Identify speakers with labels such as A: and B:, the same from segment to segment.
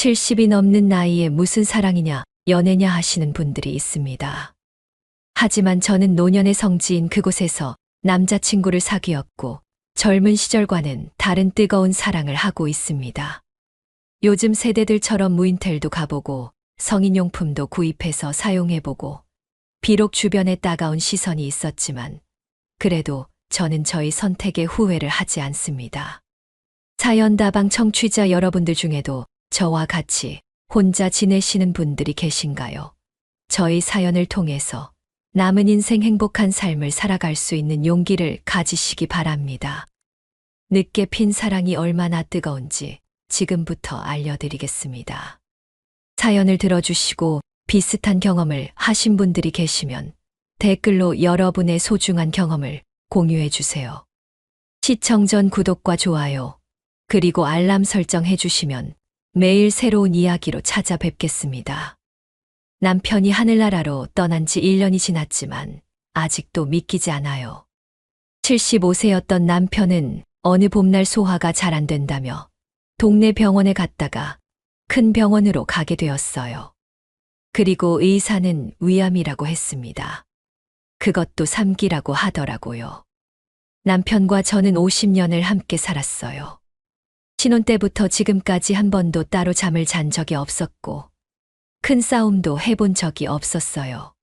A: 70이 넘는 나이에 무슨 사랑이냐, 연애냐 하시는 분들이 있습니다. 하지만 저는 노년의 성지인 그곳에서 남자친구를 사귀었고 젊은 시절과는 다른 뜨거운 사랑을 하고 있습니다. 요즘 세대들처럼 무인텔도 가보고 성인용품도 구입해서 사용해보고 비록 주변에 따가운 시선이 있었지만 그래도 저는 저희 선택에 후회를 하지 않습니다. 사연다방 청취자 여러분들 중에도 저와 같이 혼자 지내시는 분들이 계신가요? 저희 사연을 통해서 남은 인생 행복한 삶을 살아갈 수 있는 용기를 가지시기 바랍니다. 늦게 핀 사랑이 얼마나 뜨거운지 지금부터 알려드리겠습니다. 사연을 들어주시고 비슷한 경험을 하신 분들이 계시면 댓글로 여러분의 소중한 경험을 공유해 주세요. 시청 전 구독과 좋아요, 그리고 알람 설정해 주시면 매일 새로운 이야기로 찾아뵙겠습니다. 남편이 하늘나라로 떠난 지 1년이 지났지만 아직도 믿기지 않아요. 75세였던 남편은 어느 봄날 소화가 잘 안 된다며 동네 병원에 갔다가 큰 병원으로 가게 되었어요. 그리고 의사는 위암이라고 했습니다. 그것도 3기라고 하더라고요. 남편과 저는 50년을 함께 살았어요. 신혼 때부터 지금까지 한 번도 따로 잠을 잔 적이 없었고 큰 싸움도 해본 적이 없었어요.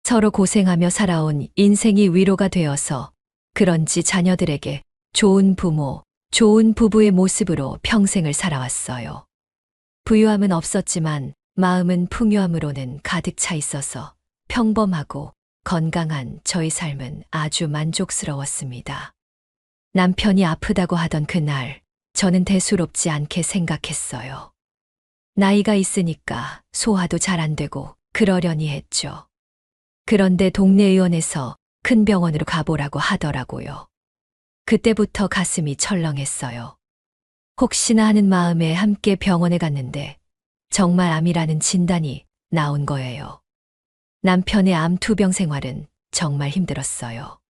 A: 서로 고생하며 살아온 인생이 위로가 되어서 그런지 자녀들에게 좋은 부모, 좋은 부부의 모습으로 평생을 살아왔어요. 부유함은 없었지만 마음은 풍요함으로는 가득 차 있어서 평범하고 건강한 저희 삶은 아주 만족스러웠습니다. 남편이 아프다고 하던 그날, 저는 대수롭지 않게 생각했어요. 나이가 있으니까 소화도 잘 안 되고 그러려니 했죠. 그런데 동네 의원에서 큰 병원으로 가보라고 하더라고요. 그때부터 가슴이 철렁했어요. 혹시나 하는 마음에 함께 병원에 갔는데 정말 암이라는 진단이 나온 거예요. 남편의 암 투병 생활은 정말 힘들었어요.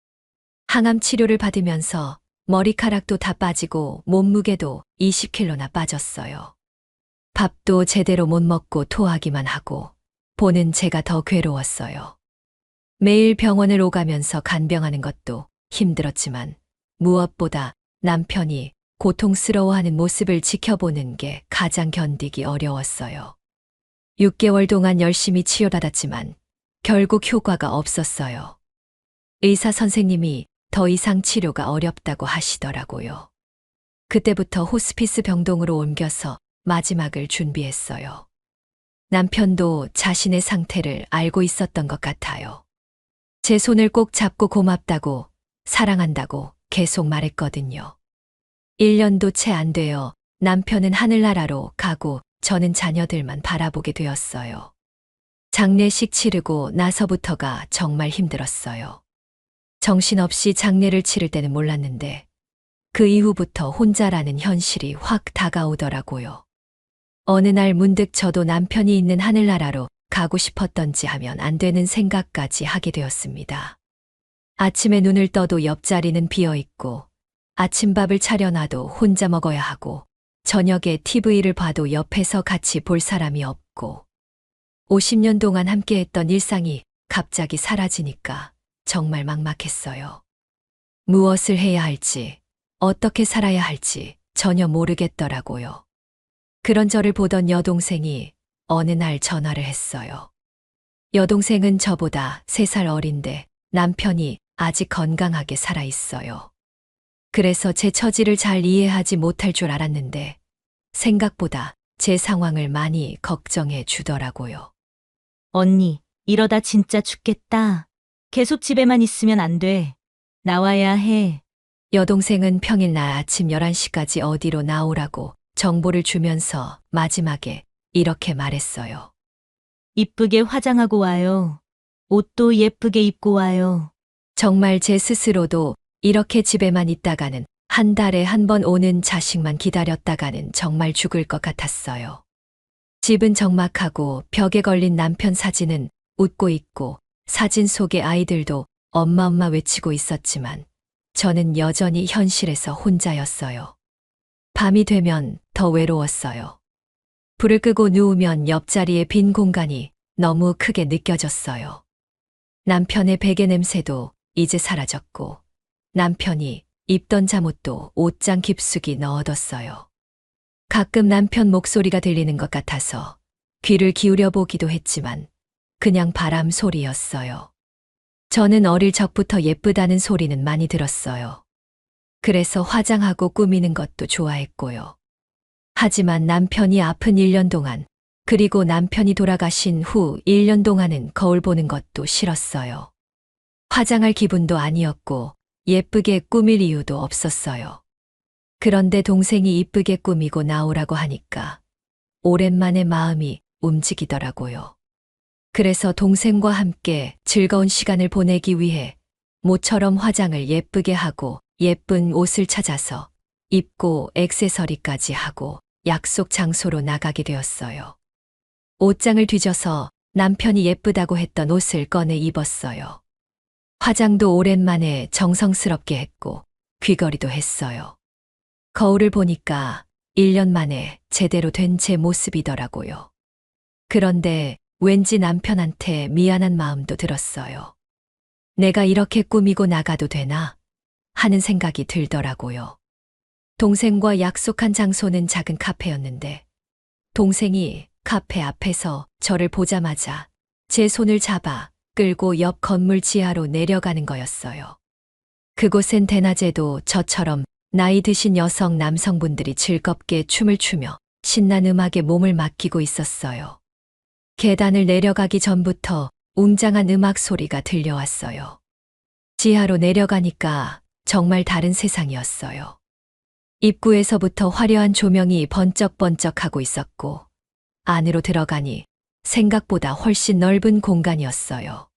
A: 항암 치료를 받으면서 머리카락도 다 빠지고 몸무게도 20kg나 빠졌어요. 밥도 제대로 못 먹고 토하기만 하고 보는 제가 더 괴로웠어요. 매일 병원을 오가면서 간병하는 것도 힘들었지만 무엇보다 남편이 고통스러워하는 모습을 지켜보는 게 가장 견디기 어려웠어요. 6개월 동안 열심히 치료받았지만 결국 효과가 없었어요. 의사 선생님이 더 이상 치료가 어렵다고 하시더라고요. 그때부터 호스피스 병동으로 옮겨서 마지막을 준비했어요. 남편도 자신의 상태를 알고 있었던 것 같아요. 제 손을 꼭 잡고 고맙다고, 사랑한다고 계속 말했거든요. 1년도 채 안 되어 남편은 하늘나라로 가고 저는 자녀들만 바라보게 되었어요. 장례식 치르고 나서부터가 정말 힘들었어요. 정신없이 장례를 치를 때는 몰랐는데 그 이후부터 혼자라는 현실이 확 다가오더라고요. 어느 날 문득 저도 남편이 있는 하늘나라로 가고 싶었던지 하면 안 되는 생각까지 하게 되었습니다. 아침에 눈을 떠도 옆자리는 비어있고 아침밥을 차려놔도 혼자 먹어야 하고 저녁에 TV를 봐도 옆에서 같이 볼 사람이 없고 50년 동안 함께했던 일상이 갑자기 사라지니까 정말 막막했어요. 무엇을 해야 할지, 어떻게 살아야 할지 전혀 모르겠더라고요. 그런 저를 보던 여동생이 어느 날 전화를 했어요. 여동생은 저보다 3살 어린데 남편이 아직 건강하게 살아 있어요. 그래서 제 처지를 잘 이해하지 못할 줄 알았는데 생각보다 제 상황을 많이 걱정해 주더라고요.
B: 언니, 이러다 진짜 죽겠다. 계속 집에만 있으면 안 돼. 나와야 해.
A: 여동생은 평일날 아침 11시까지 어디로 나오라고 정보를 주면서 마지막에 이렇게 말했어요.
B: 이쁘게 화장하고 와요. 옷도 예쁘게 입고 와요.
A: 정말 제 스스로도 이렇게 집에만 있다가는 한 달에 한 번 오는 자식만 기다렸다가는 정말 죽을 것 같았어요. 집은 적막하고 벽에 걸린 남편 사진은 웃고 있고 사진 속의 아이들도 엄마 엄마 외치고 있었지만 저는 여전히 현실에서 혼자였어요. 밤이 되면 더 외로웠어요. 불을 끄고 누우면 옆자리에 빈 공간이 너무 크게 느껴졌어요. 남편의 베개 냄새도 이제 사라졌고 남편이 입던 잠옷도 옷장 깊숙이 넣어뒀어요. 가끔 남편 목소리가 들리는 것 같아서 귀를 기울여 보기도 했지만 그냥 바람 소리였어요. 저는 어릴 적부터 예쁘다는 소리는 많이 들었어요. 그래서 화장하고 꾸미는 것도 좋아했고요. 하지만 남편이 아픈 1년 동안, 그리고 남편이 돌아가신 후 1년 동안은 거울 보는 것도 싫었어요. 화장할 기분도 아니었고 예쁘게 꾸밀 이유도 없었어요. 그런데 동생이 이쁘게 꾸미고 나오라고 하니까 오랜만에 마음이 움직이더라고요. 그래서 동생과 함께 즐거운 시간을 보내기 위해 모처럼 화장을 예쁘게 하고 예쁜 옷을 찾아서 입고 액세서리까지 하고 약속 장소로 나가게 되었어요. 옷장을 뒤져서 남편이 예쁘다고 했던 옷을 꺼내 입었어요. 화장도 오랜만에 정성스럽게 했고 귀걸이도 했어요. 거울을 보니까 1년 만에 제대로 된 제 모습이더라고요. 그런데 왠지 남편한테 미안한 마음도 들었어요. 내가 이렇게 꾸미고 나가도 되나? 하는 생각이 들더라고요. 동생과 약속한 장소는 작은 카페였는데 동생이 카페 앞에서 저를 보자마자 제 손을 잡아 끌고 옆 건물 지하로 내려가는 거였어요. 그곳엔 대낮에도 저처럼 나이 드신 여성 남성분들이 즐겁게 춤을 추며 신난 음악에 몸을 맡기고 있었어요. 계단을 내려가기 전부터 웅장한 음악 소리가 들려왔어요. 지하로 내려가니까 정말 다른 세상이었어요. 입구에서부터 화려한 조명이 번쩍번쩍하고 있었고 안으로 들어가니 생각보다 훨씬 넓은 공간이었어요.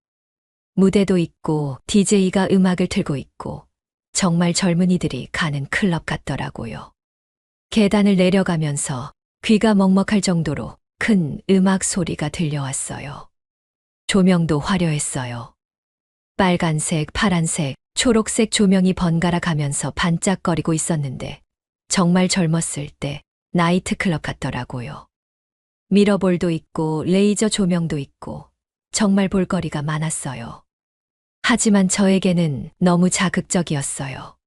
A: 무대도 있고 DJ가 음악을 틀고 있고 정말 젊은이들이 가는 클럽 같더라고요. 계단을 내려가면서 귀가 먹먹할 정도로 큰 음악 소리가 들려왔어요. 조명도 화려했어요. 빨간색, 파란색, 초록색 조명이 번갈아 가면서 반짝거리고 있었는데 정말 젊었을 때 나이트클럽 같더라고요. 미러볼도 있고 레이저 조명도 있고 정말 볼거리가 많았어요. 하지만 저에게는 너무 자극적이었어요.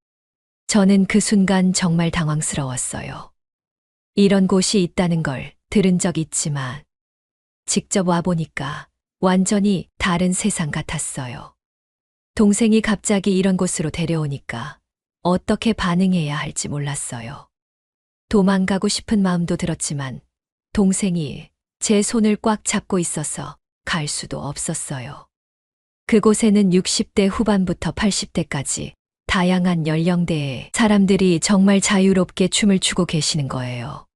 A: 저는 그 순간 정말 당황스러웠어요. 이런 곳이 있다는 걸 들은 적 있지만 직접 와보니까 완전히 다른 세상 같았어요. 동생이 갑자기 이런 곳으로 데려오니까 어떻게 반응해야 할지 몰랐어요. 도망가고 싶은 마음도 들었지만 동생이 제 손을 꽉 잡고 있어서 갈 수도 없었어요. 그곳에는 60대 후반부터 80대까지 다양한 연령대의 사람들이 정말 자유롭게 춤을 추고 계시는 거예요.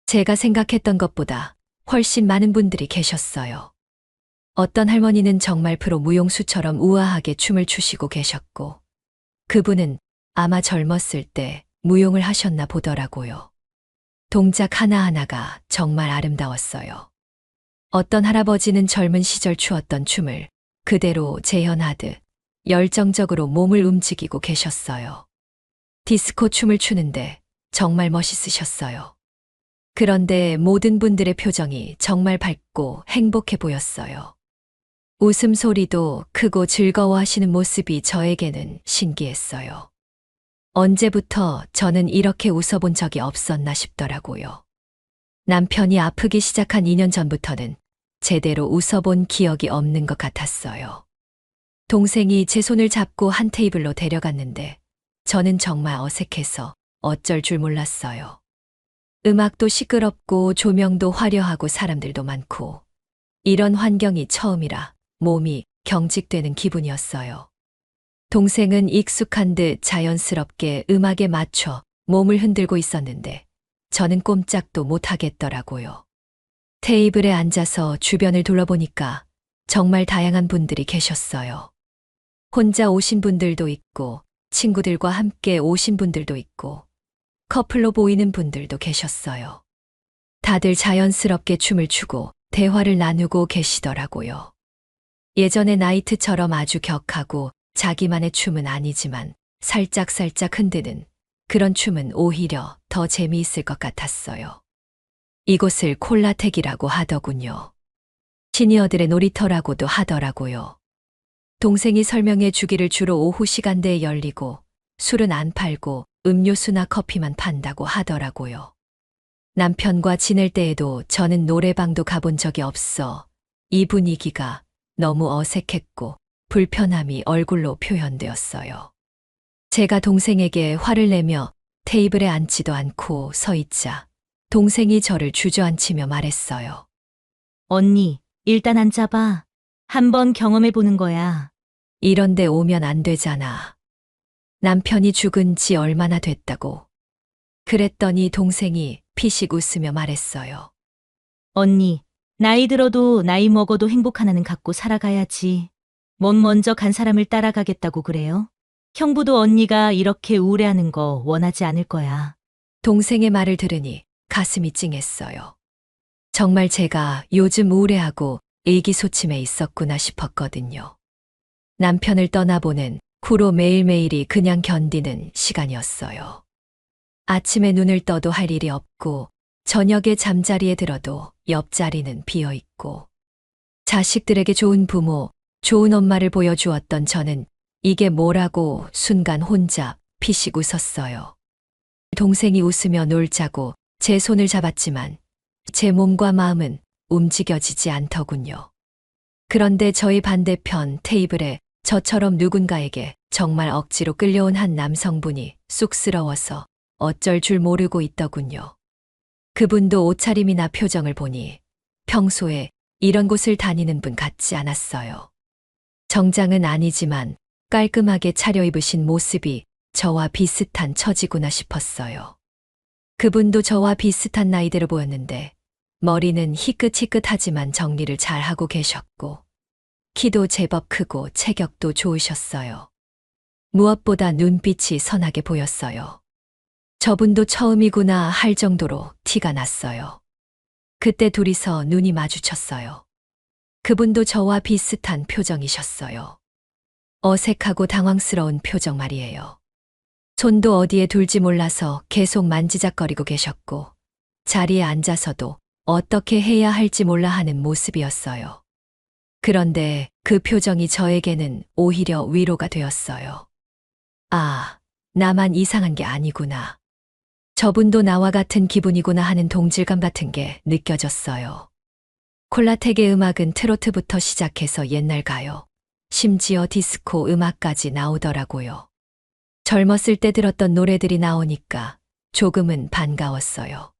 A: 제가 생각했던 것보다 훨씬 많은 분들이 계셨어요. 어떤 할머니는 정말 프로 무용수처럼 우아하게 춤을 추시고 계셨고 그분은 아마 젊었을 때 무용을 하셨나 보더라고요. 동작 하나하나가 정말 아름다웠어요. 어떤 할아버지는 젊은 시절 추었던 춤을 그대로 재현하듯 열정적으로 몸을 움직이고 계셨어요. 디스코 춤을 추는데 정말 멋있으셨어요. 그런데 모든 분들의 표정이 정말 밝고 행복해 보였어요. 웃음소리도 크고 즐거워하시는 모습이 저에게는 신기했어요. 언제부터 저는 이렇게 웃어본 적이 없었나 싶더라고요. 남편이 아프기 시작한 2년 전부터는 제대로 웃어본 기억이 없는 것 같았어요. 동생이 제 손을 잡고 한 테이블로 데려갔는데 저는 정말 어색해서 어쩔 줄 몰랐어요. 음악도 시끄럽고 조명도 화려하고 사람들도 많고 이런 환경이 처음이라 몸이 경직되는 기분이었어요. 동생은 익숙한 듯 자연스럽게 음악에 맞춰 몸을 흔들고 있었는데 저는 꼼짝도 못하겠더라고요. 테이블에 앉아서 주변을 둘러보니까 정말 다양한 분들이 계셨어요. 혼자 오신 분들도 있고 친구들과 함께 오신 분들도 있고 커플로 보이는 분들도 계셨어요. 다들 자연스럽게 춤을 추고 대화를 나누고 계시더라고요. 예전의 나이트처럼 아주 격하고 자기만의 춤은 아니지만 살짝살짝 흔드는 그런 춤은 오히려 더 재미있을 것 같았어요. 이곳을 콜라텍이라고 하더군요. 시니어들의 놀이터라고도 하더라고요. 동생이 설명해 주기를 주로 오후 시간대에 열리고 술은 안 팔고 음료수나 커피만 판다고 하더라고요. 남편과 지낼 때에도 저는 노래방도 가본 적이 없어 이 분위기가 너무 어색했고 불편함이 얼굴로 표현되었어요. 제가 동생에게 화를 내며 테이블에 앉지도 않고 서 있자 동생이 저를 주저앉히며 말했어요.
B: 언니, 일단 앉아봐. 한번 경험해보는 거야.
A: 이런 데 오면 안 되잖아. 남편이 죽은 지 얼마나 됐다고. 그랬더니 동생이 피식 웃으며 말했어요.
B: 언니, 나이 들어도 나이 먹어도 행복하나는 갖고 살아가야지. 뭔 먼저 간 사람을 따라가겠다고 그래요? 형부도 언니가 이렇게 우울해하는 거 원하지 않을 거야.
A: 동생의 말을 들으니 가슴이 찡했어요. 정말 제가 요즘 우울해하고 일기소침해 있었구나 싶었거든요. 남편을 떠나보낸 후로 매일매일이 그냥 견디는 시간이었어요. 아침에 눈을 떠도 할 일이 없고 저녁에 잠자리에 들어도 옆자리는 비어 있고 자식들에게 좋은 부모, 좋은 엄마를 보여주었던 저는 이게 뭐라고 순간 혼자 피식 웃었어요. 동생이 웃으며 놀자고 제 손을 잡았지만 제 몸과 마음은 움직여지지 않더군요. 그런데 저희 반대편 테이블에 저처럼 누군가에게 정말 억지로 끌려온 한 남성분이 쑥스러워서 어쩔 줄 모르고 있더군요. 그분도 옷차림이나 표정을 보니 평소에 이런 곳을 다니는 분 같지 않았어요. 정장은 아니지만 깔끔하게 차려입으신 모습이 저와 비슷한 처지구나 싶었어요. 그분도 저와 비슷한 나이대로 보였는데 머리는 희끗희끗하지만 정리를 잘 하고 계셨고 키도 제법 크고 체격도 좋으셨어요. 무엇보다 눈빛이 선하게 보였어요. 저분도 처음이구나 할 정도로 티가 났어요. 그때 둘이서 눈이 마주쳤어요. 그분도 저와 비슷한 표정이셨어요. 어색하고 당황스러운 표정 말이에요. 손도 어디에 둘지 몰라서 계속 만지작거리고 계셨고 자리에 앉아서도 어떻게 해야 할지 몰라 하는 모습이었어요. 그런데 그 표정이 저에게는 오히려 위로가 되었어요. 아, 나만 이상한 게 아니구나. 저분도 나와 같은 기분이구나 하는 동질감 같은 게 느껴졌어요. 콜라텍의 음악은 트로트부터 시작해서 옛날 가요, 심지어 디스코 음악까지 나오더라고요. 젊었을 때 들었던 노래들이 나오니까 조금은 반가웠어요.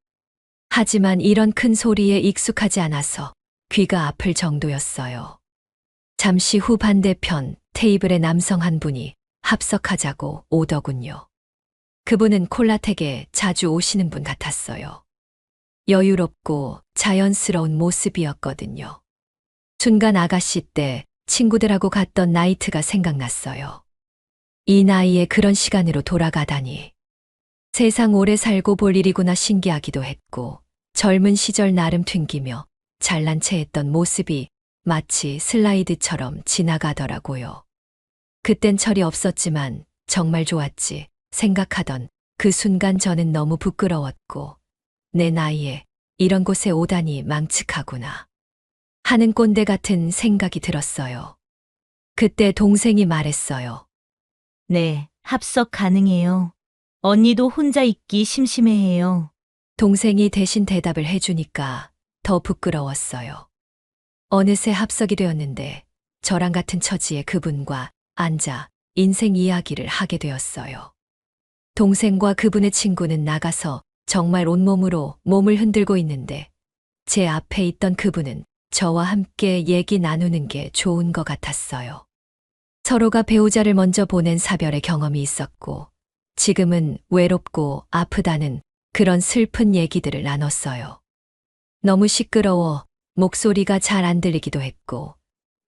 A: 하지만 이런 큰 소리에 익숙하지 않아서 귀가 아플 정도였어요. 잠시 후 반대편 테이블에 남성 한 분이 합석하자고 오더군요. 그분은 콜라텍에 자주 오시는 분 같았어요. 여유롭고 자연스러운 모습이었거든요. 순간 아가씨 때 친구들하고 갔던 나이트가 생각났어요. 이 나이에 그런 시간으로 돌아가다니. 세상 오래 살고 볼 일이구나 신기하기도 했고 젊은 시절 나름 튕기며 잘난 체 했던 모습이 마치 슬라이드처럼 지나가더라고요. 그땐 철이 없었지만 정말 좋았지 생각하던 그 순간 저는 너무 부끄러웠고 내 나이에 이런 곳에 오다니 망측하구나 하는 꼰대 같은 생각이 들었어요. 그때 동생이 말했어요.
B: 네, 합석 가능해요. 언니도 혼자 있기 심심해해요.
A: 동생이 대신 대답을 해주니까 더 부끄러웠어요. 어느새 합석이 되었는데 저랑 같은 처지의 그분과 앉아 인생 이야기를 하게 되었어요. 동생과 그분의 친구는 나가서 정말 온몸으로 몸을 흔들고 있는데 제 앞에 있던 그분은 저와 함께 얘기 나누는 게 좋은 것 같았어요. 서로가 배우자를 먼저 보낸 사별의 경험이 있었고 지금은 외롭고 아프다는 그런 슬픈 얘기들을 나눴어요. 너무 시끄러워 목소리가 잘 안 들리기도 했고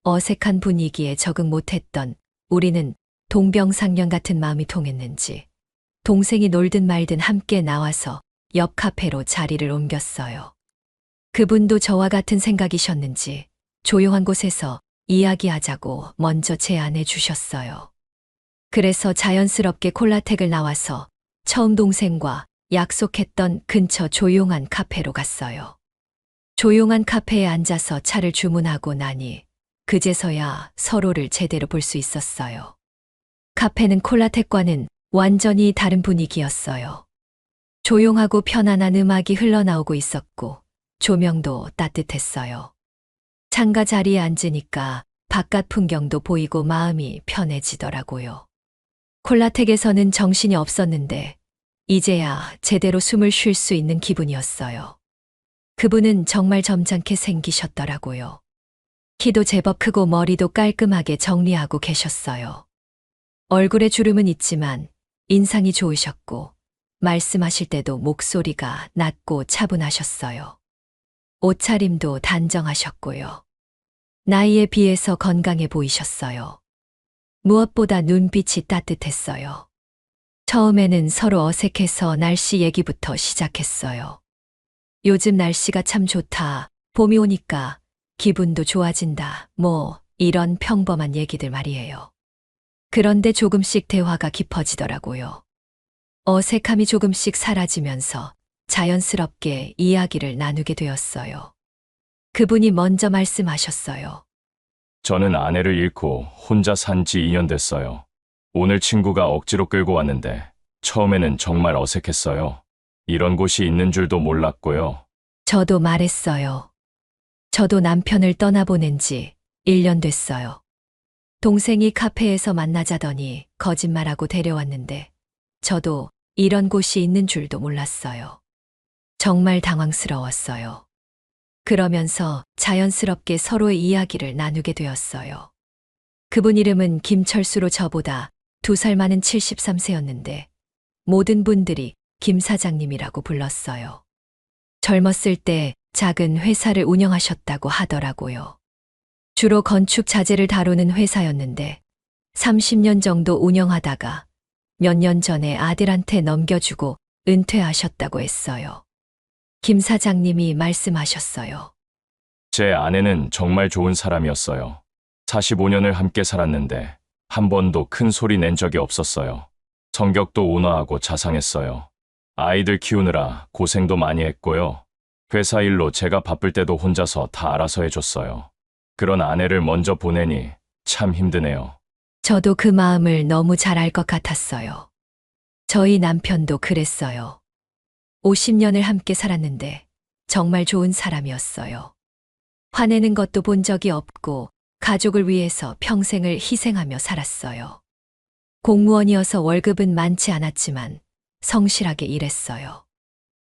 A: 어색한 분위기에 적응 못했던 우리는 동병상련 같은 마음이 통했는지 동생이 놀든 말든 함께 나와서 옆 카페로 자리를 옮겼어요. 그분도 저와 같은 생각이셨는지 조용한 곳에서 이야기하자고 먼저 제안해 주셨어요. 그래서 자연스럽게 콜라텍을 나와서 처음 동생과 약속했던 근처 조용한 카페로 갔어요. 조용한 카페에 앉아서 차를 주문하고 나니 그제서야 서로를 제대로 볼 수 있었어요. 카페는 콜라텍과는 완전히 다른 분위기였어요. 조용하고 편안한 음악이 흘러나오고 있었고 조명도 따뜻했어요. 창가 자리에 앉으니까 바깥 풍경도 보이고 마음이 편해지더라고요. 콜라텍에서는 정신이 없었는데 이제야 제대로 숨을 쉴 수 있는 기분이었어요. 그분은 정말 점잖게 생기셨더라고요. 키도 제법 크고 머리도 깔끔하게 정리하고 계셨어요. 얼굴에 주름은 있지만 인상이 좋으셨고 말씀하실 때도 목소리가 낮고 차분하셨어요. 옷차림도 단정하셨고요. 나이에 비해서 건강해 보이셨어요. 무엇보다 눈빛이 따뜻했어요. 처음에는 서로 어색해서 날씨 얘기부터 시작했어요. 요즘 날씨가 참 좋다. 봄이 오니까 기분도 좋아진다. 이런 평범한 얘기들 말이에요. 그런데 조금씩 대화가 깊어지더라고요. 어색함이 조금씩 사라지면서 자연스럽게 이야기를 나누게 되었어요. 그분이 먼저 말씀하셨어요.
C: 저는 아내를 잃고 혼자 산 지 2년 됐어요. 오늘 친구가 억지로 끌고 왔는데 처음에는 정말 어색했어요. 이런 곳이 있는 줄도 몰랐고요.
A: 저도 말했어요. 저도 남편을 떠나보낸 지 1년 됐어요. 동생이 카페에서 만나자더니 거짓말하고 데려왔는데 저도 이런 곳이 있는 줄도 몰랐어요. 정말 당황스러웠어요. 그러면서 자연스럽게 서로의 이야기를 나누게 되었어요. 그분 이름은 김철수로 저보다 2살 많은 73세였는데 모든 분들이 김 사장님이라고 불렀어요. 젊었을 때 작은 회사를 운영하셨다고 하더라고요. 주로 건축 자재를 다루는 회사였는데 30년 정도 운영하다가 몇 년 전에 아들한테 넘겨주고 은퇴하셨다고 했어요. 김 사장님이 말씀하셨어요.
C: 제 아내는 정말 좋은 사람이었어요. 45년을 함께 살았는데 한 번도 큰 소리 낸 적이 없었어요. 성격도 온화하고 자상했어요. 아이들 키우느라 고생도 많이 했고요. 회사 일로 제가 바쁠 때도 혼자서 다 알아서 해줬어요. 그런 아내를 먼저 보내니 참 힘드네요.
A: 저도 그 마음을 너무 잘 알 것 같았어요. 저희 남편도 그랬어요. 50년을 함께 살았는데 정말 좋은 사람이었어요. 화내는 것도 본 적이 없고 가족을 위해서 평생을 희생하며 살았어요. 공무원이어서 월급은 많지 않았지만 성실하게 일했어요.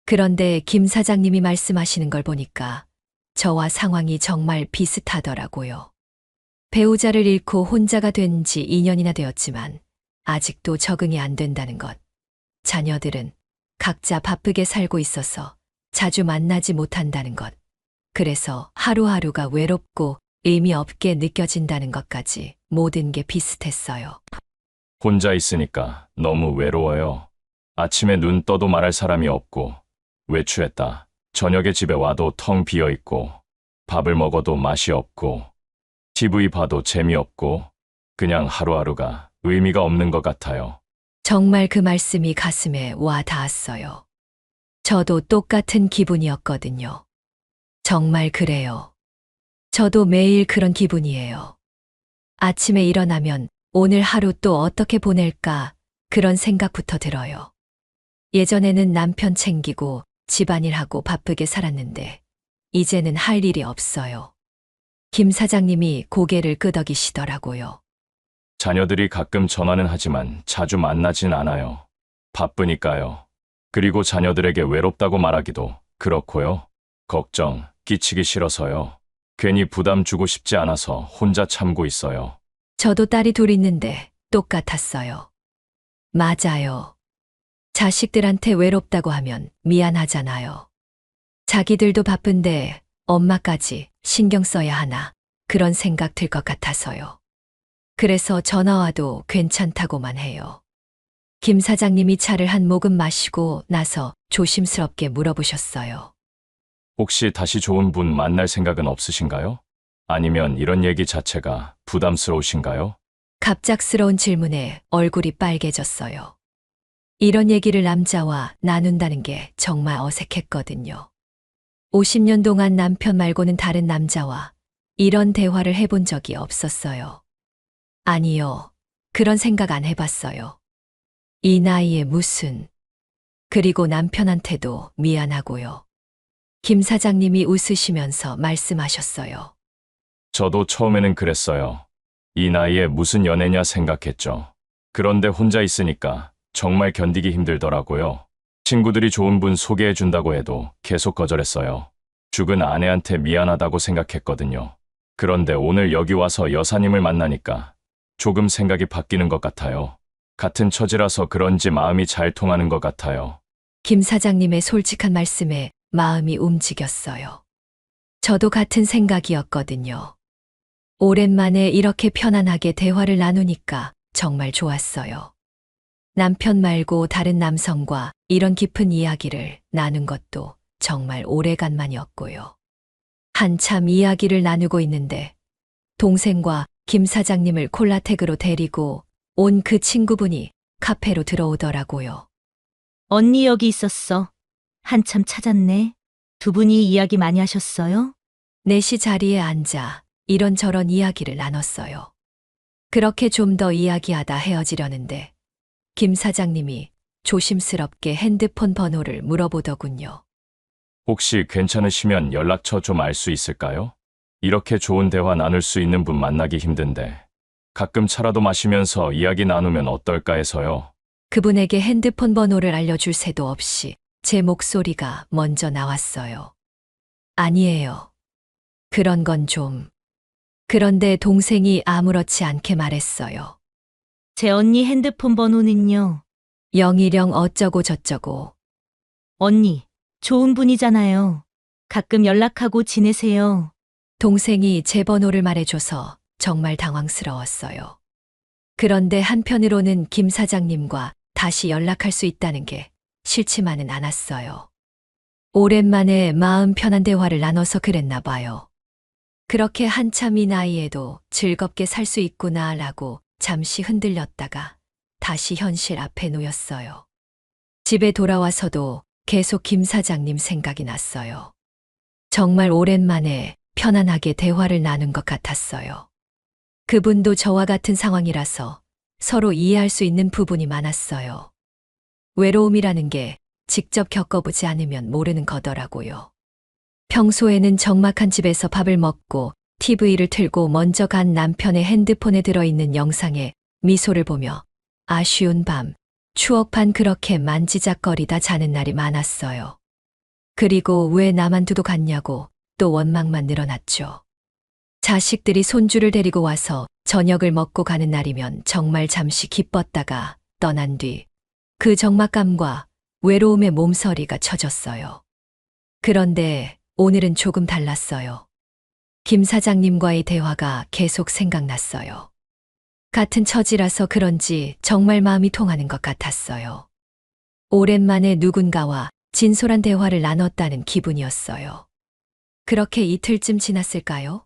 A: 그런데 김 사장님이 말씀하시는 걸 보니까 저와 상황이 정말 비슷하더라고요. 배우자를 잃고 혼자가 된 지 2년이나 되었지만 아직도 적응이 안 된다는 것. 자녀들은 각자 바쁘게 살고 있어서 자주 만나지 못한다는 것. 그래서 하루하루가 외롭고 의미 없게 느껴진다는 것까지 모든 게 비슷했어요.
C: 혼자 있으니까 너무 외로워요. 아침에 눈 떠도 말할 사람이 없고 외출했다. 저녁에 집에 와도 텅 비어 있고 밥을 먹어도 맛이 없고 TV 봐도 재미없고 그냥 하루하루가 의미가 없는 것 같아요.
A: 정말 그 말씀이 가슴에 와 닿았어요. 저도 똑같은 기분이었거든요. 정말 그래요. 저도 매일 그런 기분이에요. 아침에 일어나면 오늘 하루 또 어떻게 보낼까 그런 생각부터 들어요. 예전에는 남편 챙기고 집안일하고 바쁘게 살았는데 이제는 할 일이 없어요. 김 사장님이 고개를 끄덕이시더라고요.
C: 자녀들이 가끔 전화는 하지만 자주 만나진 않아요. 바쁘니까요. 그리고 자녀들에게 외롭다고 말하기도 그렇고요. 걱정 끼치기 싫어서요. 괜히 부담 주고 싶지 않아서 혼자 참고 있어요.
A: 저도 딸이 둘 있는데 똑같았어요. 맞아요. 자식들한테 외롭다고 하면 미안하잖아요. 자기들도 바쁜데 엄마까지 신경 써야 하나 그런 생각 들 것 같아서요. 그래서 전화 와도 괜찮다고만 해요. 김 사장님이 차를 한 모금 마시고 나서 조심스럽게 물어보셨어요.
C: 혹시 다시 좋은 분 만날 생각은 없으신가요? 아니면 이런 얘기 자체가 부담스러우신가요?
A: 갑작스러운 질문에 얼굴이 빨개졌어요. 이런 얘기를 남자와 나눈다는 게 정말 어색했거든요. 50년 동안 남편 말고는 다른 남자와 이런 대화를 해본 적이 없었어요. 아니요. 그런 생각 안 해봤어요. 이 나이에 무슨. 그리고 남편한테도 미안하고요. 김 사장님이 웃으시면서 말씀하셨어요.
C: 저도 처음에는 그랬어요. 이 나이에 무슨 연애냐 생각했죠. 그런데 혼자 있으니까 정말 견디기 힘들더라고요. 친구들이 좋은 분 소개해준다고 해도 계속 거절했어요. 죽은 아내한테 미안하다고 생각했거든요. 그런데 오늘 여기 와서 여사님을 만나니까 조금 생각이 바뀌는 것 같아요. 같은 처지라서 그런지 마음이 잘 통하는 것 같아요.
A: 김 사장님의 솔직한 말씀에 마음이 움직였어요. 저도 같은 생각이었거든요. 오랜만에 이렇게 편안하게 대화를 나누니까 정말 좋았어요. 남편 말고 다른 남성과 이런 깊은 이야기를 나눈 것도 정말 오래간만이었고요. 한참 이야기를 나누고 있는데 동생과 김 사장님을 콜라텍으로 데리고 온 그 친구분이 카페로 들어오더라고요.
B: 언니 여기 있었어. 한참 찾았네. 두 분이 이야기 많이 하셨어요?
A: 넷이 자리에 앉아 이런저런 이야기를 나눴어요. 그렇게 좀 더 이야기하다 헤어지려는데 김 사장님이 조심스럽게 핸드폰 번호를 물어보더군요.
C: 혹시 괜찮으시면 연락처 좀 알 수 있을까요? 이렇게 좋은 대화 나눌 수 있는 분 만나기 힘든데 가끔 차라도 마시면서 이야기 나누면 어떨까 해서요.
A: 그분에게 핸드폰 번호를 알려줄 새도 없이 제 목소리가 먼저 나왔어요. 아니에요. 그런 건 좀. 그런데 동생이 아무렇지 않게 말했어요.
B: 제 언니 핸드폰 번호는요.
A: 영희령 어쩌고 저쩌고.
B: 언니, 좋은 분이잖아요. 가끔 연락하고 지내세요.
A: 동생이 제 번호를 말해줘서 정말 당황스러웠어요. 그런데 한편으로는 김 사장님과 다시 연락할 수 있다는 게 싫지만은 않았어요. 오랜만에 마음 편한 대화를 나눠서 그랬나 봐요. 그렇게 한참 이 나이에도 즐겁게 살 수 있구나라고 잠시 흔들렸다가 다시 현실 앞에 놓였어요. 집에 돌아와서도 계속 김 사장님 생각이 났어요. 정말 오랜만에 편안하게 대화를 나눈 것 같았어요. 그분도 저와 같은 상황이라서 서로 이해할 수 있는 부분이 많았어요. 외로움이라는 게 직접 겪어보지 않으면 모르는 거더라고요. 평소에는 적막한 집에서 밥을 먹고 TV를 틀고 먼저 간 남편의 핸드폰에 들어있는 영상에 미소를 보며 아쉬운 밤, 추억판 그렇게 만지작거리다 자는 날이 많았어요. 그리고 왜 나만 두고 갔냐고 또 원망만 늘어났죠. 자식들이 손주를 데리고 와서 저녁을 먹고 가는 날이면 정말 잠시 기뻤다가 떠난 뒤 그 적막감과 외로움의 몸서리가 쳐졌어요. 그런데 오늘은 조금 달랐어요. 김 사장님과의 대화가 계속 생각났어요. 같은 처지라서 그런지 정말 마음이 통하는 것 같았어요. 오랜만에 누군가와 진솔한 대화를 나눴다는 기분이었어요. 그렇게 이틀쯤 지났을까요?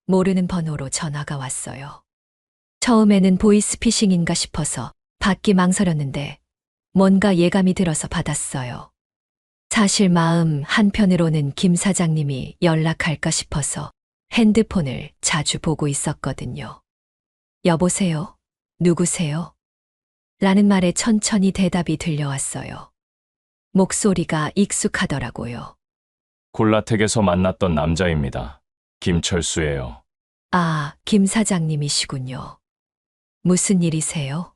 A: 모르는 번호로 전화가 왔어요. 처음에는 보이스피싱인가 싶어서 받기 망설였는데 뭔가 예감이 들어서 받았어요. 사실 마음 한편으로는 김 사장님이 연락할까 싶어서 핸드폰을 자주 보고 있었거든요. 여보세요? 누구세요? 라는 말에 천천히 대답이 들려왔어요. 목소리가 익숙하더라고요.
C: 콜라텍에서 만났던 남자입니다. 김철수예요.
A: 아, 김 사장님이시군요. 무슨 일이세요?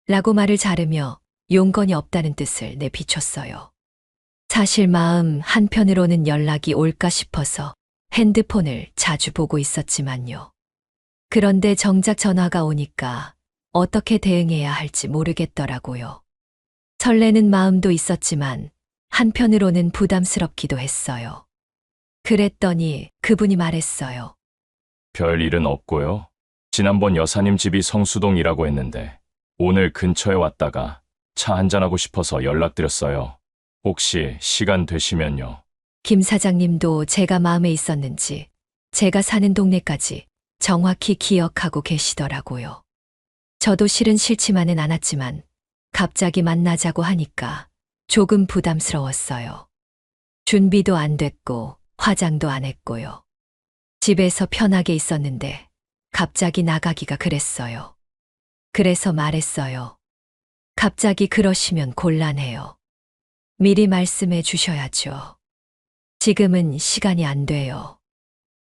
A: 라고 말을 자르며 용건이 없다는 뜻을 내비쳤어요. 사실 마음 한편으로는 연락이 올까 싶어서 핸드폰을 자주 보고 있었지만요. 그런데 정작 전화가 오니까 어떻게 대응해야 할지 모르겠더라고요. 설레는 마음도 있었지만 한편으로는 부담스럽기도 했어요. 그랬더니 그분이 말했어요.
C: 별 일은 없고요. 지난번 여사님 집이 성수동이라고 했는데 오늘 근처에 왔다가 차 한잔하고 싶어서 연락드렸어요. 혹시 시간 되시면요.
A: 김 사장님도 제가 마음에 있었는지 제가 사는 동네까지 정확히 기억하고 계시더라고요. 저도 실은 싫지만은 않았지만 갑자기 만나자고 하니까 조금 부담스러웠어요. 준비도 안 됐고 화장도 안 했고요. 집에서 편하게 있었는데 갑자기 나가기가 그랬어요. 그래서 말했어요. 갑자기 그러시면 곤란해요. 미리 말씀해 주셔야죠. 지금은 시간이 안 돼요.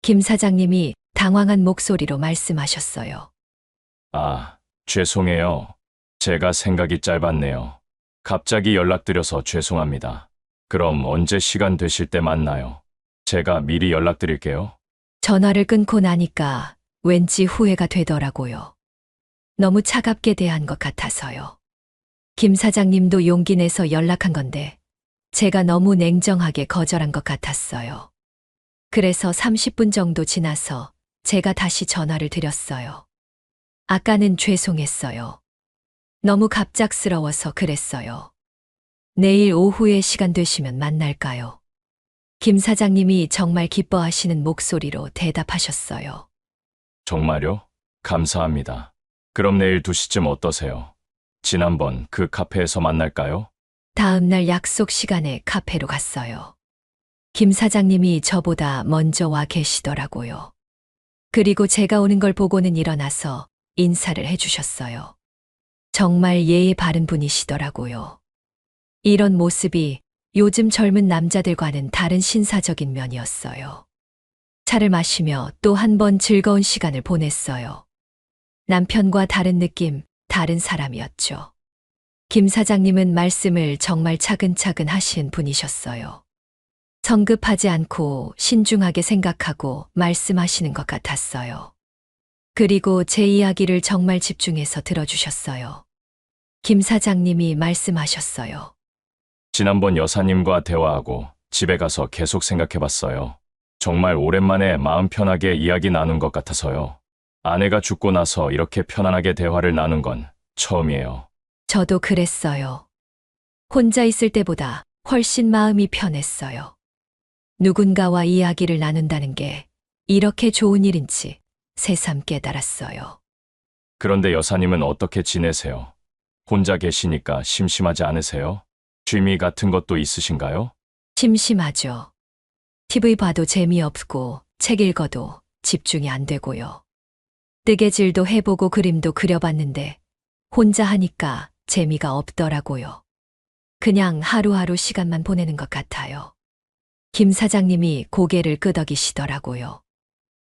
A: 김 사장님이 당황한 목소리로 말씀하셨어요.
C: 아, 죄송해요. 제가 생각이 짧았네요. 갑자기 연락드려서 죄송합니다. 그럼 언제 시간 되실 때 만나요. 제가 미리 연락드릴게요.
A: 전화를 끊고 나니까 왠지 후회가 되더라고요. 너무 차갑게 대한 것 같아서요. 김 사장님도 용기 내서 연락한 건데 제가 너무 냉정하게 거절한 것 같았어요. 그래서 30분 정도 지나서 제가 다시 전화를 드렸어요. 아까는 죄송했어요. 너무 갑작스러워서 그랬어요. 내일 오후에 시간 되시면 만날까요? 김 사장님이 정말 기뻐하시는 목소리로 대답하셨어요.
C: 정말요? 감사합니다. 그럼 내일 2시쯤 어떠세요? 지난번 그 카페에서 만날까요?
A: 다음 날 약속 시간에 카페로 갔어요. 김 사장님이 저보다 먼저 와 계시더라고요. 그리고 제가 오는 걸 보고는 일어나서 인사를 해주셨어요. 정말 예의 바른 분이시더라고요. 이런 모습이 요즘 젊은 남자들과는 다른 신사적인 면이었어요. 차를 마시며 또 한 번 즐거운 시간을 보냈어요. 남편과 다른 느낌, 다른 사람이었죠. 김 사장님은 말씀을 정말 차근차근 하신 분이셨어요. 성급하지 않고 신중하게 생각하고 말씀하시는 것 같았어요. 그리고 제 이야기를 정말 집중해서 들어주셨어요. 김 사장님이 말씀하셨어요.
C: 지난번 여사님과 대화하고 집에 가서 계속 생각해봤어요. 정말 오랜만에 마음 편하게 이야기 나눈 것 같아서요. 아내가 죽고 나서 이렇게 편안하게 대화를 나눈 건 처음이에요.
A: 저도 그랬어요. 혼자 있을 때보다 훨씬 마음이 편했어요. 누군가와 이야기를 나눈다는 게 이렇게 좋은 일인지 새삼 깨달았어요.
C: 그런데 여사님은 어떻게 지내세요? 혼자 계시니까 심심하지 않으세요? 취미 같은 것도 있으신가요?
A: 심심하죠. TV 봐도 재미없고 책 읽어도 집중이 안 되고요. 뜨개질도 해보고 그림도 그려봤는데 혼자 하니까 재미가 없더라고요. 그냥 하루하루 시간만 보내는 것 같아요. 김 사장님이 고개를 끄덕이시더라고요.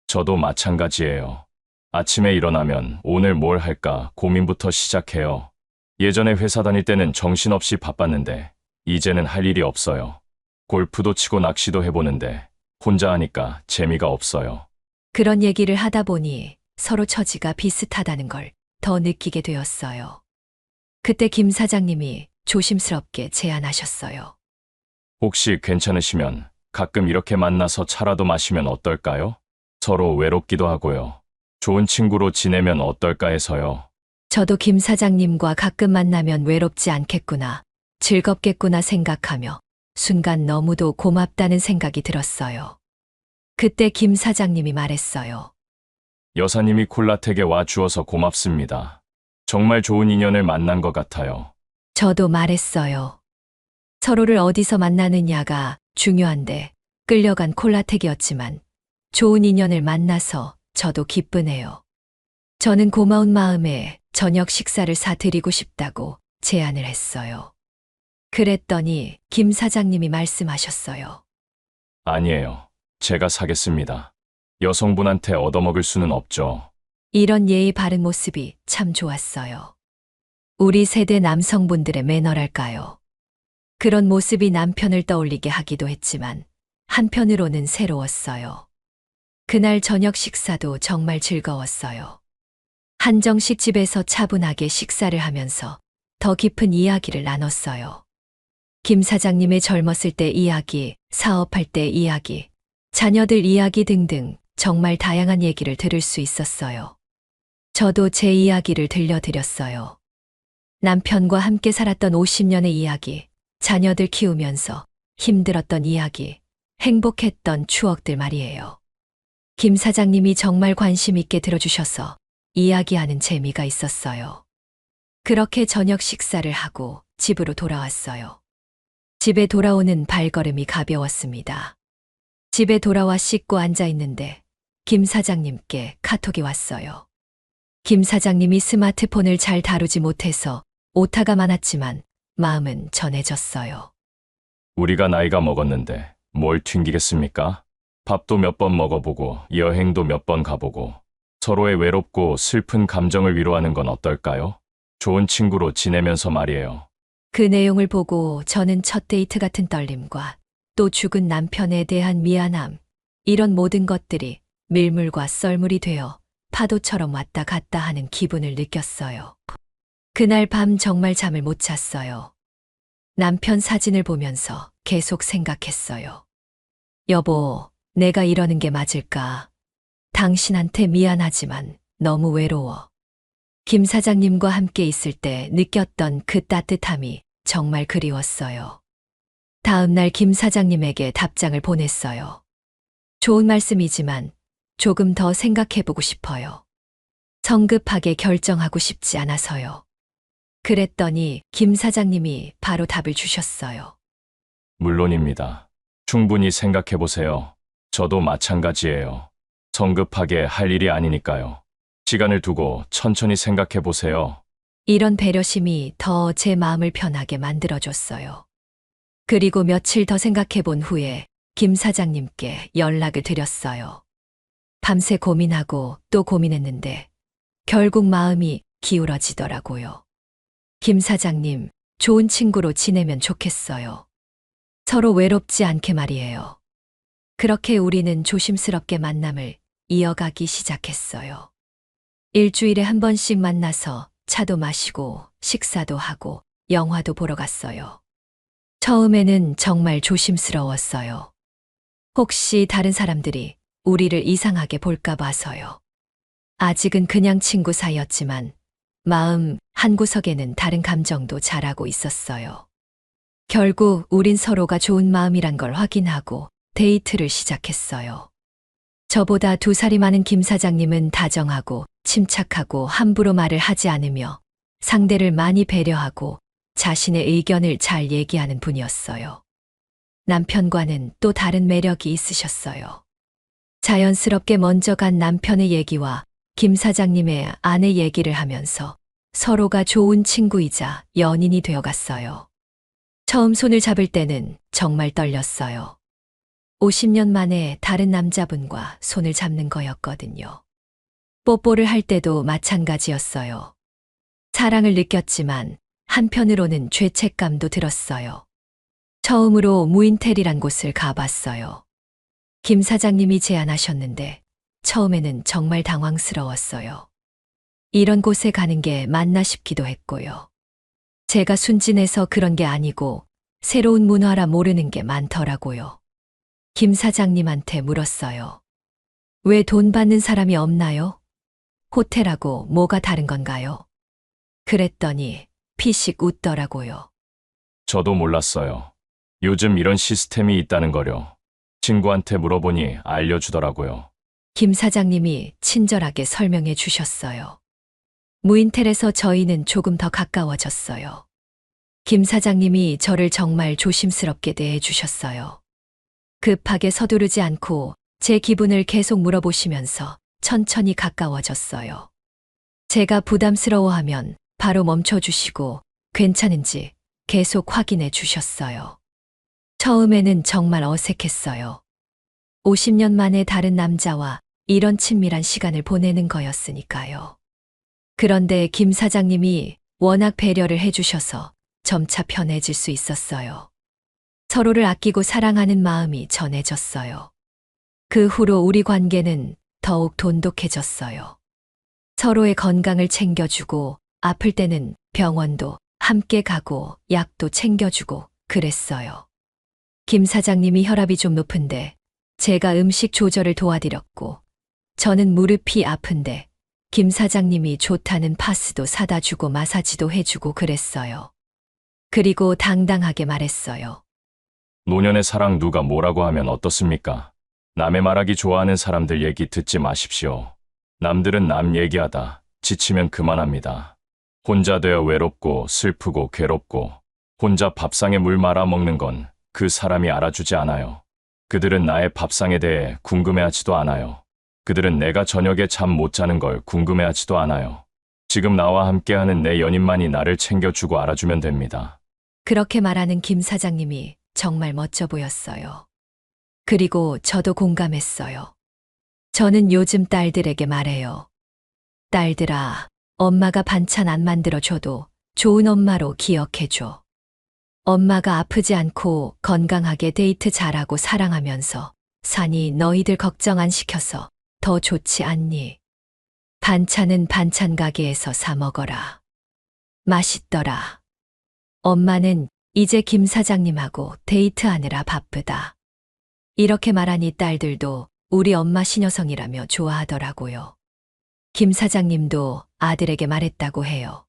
C: 저도 마찬가지예요. 아침에 일어나면 오늘 뭘 할까 고민부터 시작해요. 예전에 회사 다닐 때는 정신없이 바빴는데 이제는 할 일이 없어요. 골프도 치고 낚시도 해보는데 혼자 하니까 재미가 없어요.
A: 그런 얘기를 하다 보니 서로 처지가 비슷하다는 걸 더 느끼게 되었어요. 그때 김 사장님이 조심스럽게 제안하셨어요.
C: 혹시 괜찮으시면 가끔 이렇게 만나서 차라도 마시면 어떨까요? 서로 외롭기도 하고요. 좋은 친구로 지내면 어떨까 해서요.
A: 저도 김 사장님과 가끔 만나면 외롭지 않겠구나, 즐겁겠구나 생각하며 순간 너무도 고맙다는 생각이 들었어요. 그때 김 사장님이 말했어요.
C: 여사님이 콜라텍에 와 주어서 고맙습니다. 정말 좋은 인연을 만난 것 같아요.
A: 저도 말했어요. 서로를 어디서 만나느냐가 중요한데 끌려간 콜라텍이었지만 좋은 인연을 만나서 저도 기쁘네요. 저는 고마운 마음에 저녁 식사를 사드리고 싶다고 제안을 했어요. 그랬더니 김 사장님이 말씀하셨어요.
C: 아니에요. 제가 사겠습니다. 여성분한테 얻어먹을 수는 없죠.
A: 이런 예의 바른 모습이 참 좋았어요. 우리 세대 남성분들의 매너랄까요. 그런 모습이 남편을 떠올리게 하기도 했지만 한편으로는 새로웠어요. 그날 저녁 식사도 정말 즐거웠어요. 한정식 집에서 차분하게 식사를 하면서 더 깊은 이야기를 나눴어요. 김 사장님의 젊었을 때 이야기, 사업할 때 이야기, 자녀들 이야기 등등 정말 다양한 얘기를 들을 수 있었어요. 저도 제 이야기를 들려드렸어요. 남편과 함께 살았던 50년의 이야기, 자녀들 키우면서 힘들었던 이야기, 행복했던 추억들 말이에요. 김 사장님이 정말 관심 있게 들어주셔서 이야기하는 재미가 있었어요. 그렇게 저녁 식사를 하고 집으로 돌아왔어요. 집에 돌아오는 발걸음이 가벼웠습니다. 집에 돌아와 씻고 앉아 있는데 김 사장님께 카톡이 왔어요. 김 사장님이 스마트폰을 잘 다루지 못해서 오타가 많았지만 마음은 전해졌어요.
C: 우리가 나이가 먹었는데 뭘 튕기겠습니까? 밥도 몇 번 먹어보고 여행도 몇 번 가보고 서로의 외롭고 슬픈 감정을 위로하는 건 어떨까요? 좋은 친구로 지내면서 말이에요.
A: 그 내용을 보고 저는 첫 데이트 같은 떨림과 또 죽은 남편에 대한 미안함, 이런 모든 것들이 밀물과 썰물이 되어 파도처럼 왔다 갔다 하는 기분을 느꼈어요. 그날 밤 정말 잠을 못 잤어요. 남편 사진을 보면서 계속 생각했어요. 여보, 내가 이러는 게 맞을까? 당신한테 미안하지만 너무 외로워. 김 사장님과 함께 있을 때 느꼈던 그 따뜻함이 정말 그리웠어요. 다음 날 김 사장님에게 답장을 보냈어요. 좋은 말씀이지만 조금 더 생각해보고 싶어요. 성급하게 결정하고 싶지 않아서요. 그랬더니 김 사장님이 바로 답을 주셨어요.
C: 물론입니다. 충분히 생각해보세요. 저도 마찬가지예요. 성급하게 할 일이 아니니까요. 시간을 두고 천천히 생각해보세요.
A: 이런 배려심이 더 제 마음을 편하게 만들어줬어요. 그리고 며칠 더 생각해본 후에 김 사장님께 연락을 드렸어요. 밤새 고민하고 또 고민했는데 결국 마음이 기울어지더라고요. 김 사장님, 좋은 친구로 지내면 좋겠어요. 서로 외롭지 않게 말이에요. 그렇게 우리는 조심스럽게 만남을 이어가기 시작했어요. 일주일에 한 번씩 만나서 차도 마시고 식사도 하고 영화도 보러 갔어요. 처음에는 정말 조심스러웠어요. 혹시 다른 사람들이 우리를 이상하게 볼까 봐서요. 아직은 그냥 친구 사이였지만 마음 한구석에는 다른 감정도 자라고 있었어요. 결국 우린 서로가 좋은 마음이란 걸 확인하고 데이트를 시작했어요. 저보다 2살이 많은 김 사장님은 다정하고 침착하고 함부로 말을 하지 않으며 상대를 많이 배려하고 자신의 의견을 잘 얘기하는 분이었어요. 남편과는 또 다른 매력이 있으셨어요. 자연스럽게 먼저 간 남편의 얘기와 김 사장님의 아내 얘기를 하면서 서로가 좋은 친구이자 연인이 되어갔어요. 처음 손을 잡을 때는 정말 떨렸어요. 50년 만에 다른 남자분과 손을 잡는 거였거든요. 뽀뽀를 할 때도 마찬가지였어요. 사랑을 느꼈지만 한편으로는 죄책감도 들었어요. 처음으로 무인텔이란 곳을 가봤어요. 김 사장님이 제안하셨는데 처음에는 정말 당황스러웠어요. 이런 곳에 가는 게 맞나 싶기도 했고요. 제가 순진해서 그런 게 아니고 새로운 문화라 모르는 게 많더라고요. 김 사장님한테 물었어요. 왜 돈 받는 사람이 없나요? 호텔하고 뭐가 다른 건가요? 그랬더니 피식 웃더라고요.
C: 저도 몰랐어요. 요즘 이런 시스템이 있다는 거요. 친구한테 물어보니 알려주더라고요.
A: 김 사장님이 친절하게 설명해 주셨어요. 무인텔에서 저희는 조금 더 가까워졌어요. 김 사장님이 저를 정말 조심스럽게 대해 주셨어요. 급하게 서두르지 않고 제 기분을 계속 물어보시면서 천천히 가까워졌어요. 제가 부담스러워하면 바로 멈춰주시고 괜찮은지 계속 확인해 주셨어요. 처음에는 정말 어색했어요. 50년 만에 다른 남자와 이런 친밀한 시간을 보내는 거였으니까요. 그런데 김 사장님이 워낙 배려를 해주셔서 점차 편해질 수 있었어요. 서로를 아끼고 사랑하는 마음이 전해졌어요. 그 후로 우리 관계는 더욱 돈독해졌어요. 서로의 건강을 챙겨주고 아플 때는 병원도 함께 가고 약도 챙겨주고 그랬어요. 김 사장님이 혈압이 좀 높은데 제가 음식 조절을 도와드렸고 저는 무릎이 아픈데 김 사장님이 좋다는 파스도 사다 주고 마사지도 해주고 그랬어요. 그리고 당당하게 말했어요.
C: 노년의 사랑 누가 뭐라고 하면 어떻습니까? 남의 말하기 좋아하는 사람들 얘기 듣지 마십시오. 남들은 남 얘기하다 지치면 그만합니다. 혼자 되어 외롭고 슬프고 괴롭고 혼자 밥상에 물 말아 먹는 건 그 사람이 알아주지 않아요. 그들은 나의 밥상에 대해 궁금해하지도 않아요. 그들은 내가 저녁에 잠 못 자는 걸 궁금해하지도 않아요. 지금 나와 함께하는 내 연인만이 나를 챙겨주고 알아주면 됩니다.
A: 그렇게 말하는 김 사장님이 정말 멋져 보였어요. 그리고 저도 공감했어요. 저는 요즘 딸들에게 말해요. 딸들아, 엄마가 반찬 안 만들어줘도 좋은 엄마로 기억해줘. 엄마가 아프지 않고 건강하게 데이트 잘하고 사랑하면서 사니 너희들 걱정 안 시켜서 더 좋지 않니? 반찬은 반찬 가게에서 사 먹어라. 맛있더라. 엄마는 이제 김 사장님하고 데이트하느라 바쁘다. 이렇게 말하니 딸들도 우리 엄마 신여성이라며 좋아하더라고요. 김 사장님도 아들에게 말했다고 해요.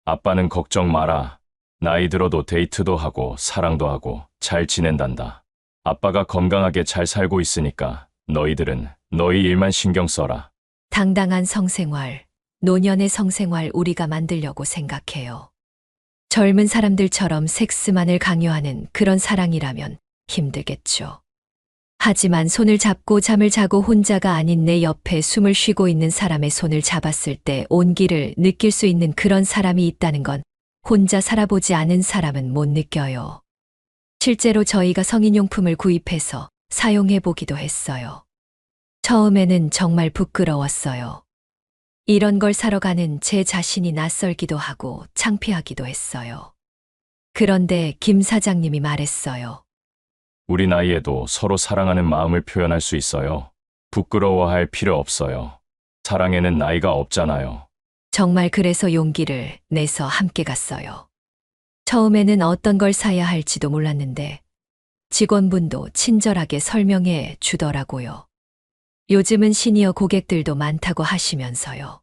C: 아빠는 걱정 마라. 나이 들어도 데이트도 하고 사랑도 하고 잘 지낸단다. 아빠가 건강하게 잘 살고 있으니까 너희들은 너희 일만 신경 써라.
A: 당당한 성생활, 노년의 성생활 우리가 만들려고 생각해요. 젊은 사람들처럼 섹스만을 강요하는 그런 사랑이라면 힘들겠죠. 하지만 손을 잡고 잠을 자고 혼자가 아닌 내 옆에 숨을 쉬고 있는 사람의 손을 잡았을 때 온기를 느낄 수 있는 그런 사람이 있다는 건 혼자 살아보지 않은 사람은 못 느껴요. 실제로 저희가 성인용품을 구입해서 사용해 보기도 했어요. 처음에는 정말 부끄러웠어요. 이런 걸 사러 가는 제 자신이 낯설기도 하고 창피하기도 했어요. 그런데 김 사장님이 말했어요.
C: 우리 나이에도 서로 사랑하는 마음을 표현할 수 있어요. 부끄러워할 필요 없어요. 사랑에는 나이가 없잖아요.
A: 정말 그래서 용기를 내서 함께 갔어요. 처음에는 어떤 걸 사야 할지도 몰랐는데 직원분도 친절하게 설명해 주더라고요. 요즘은 시니어 고객들도 많다고 하시면서요.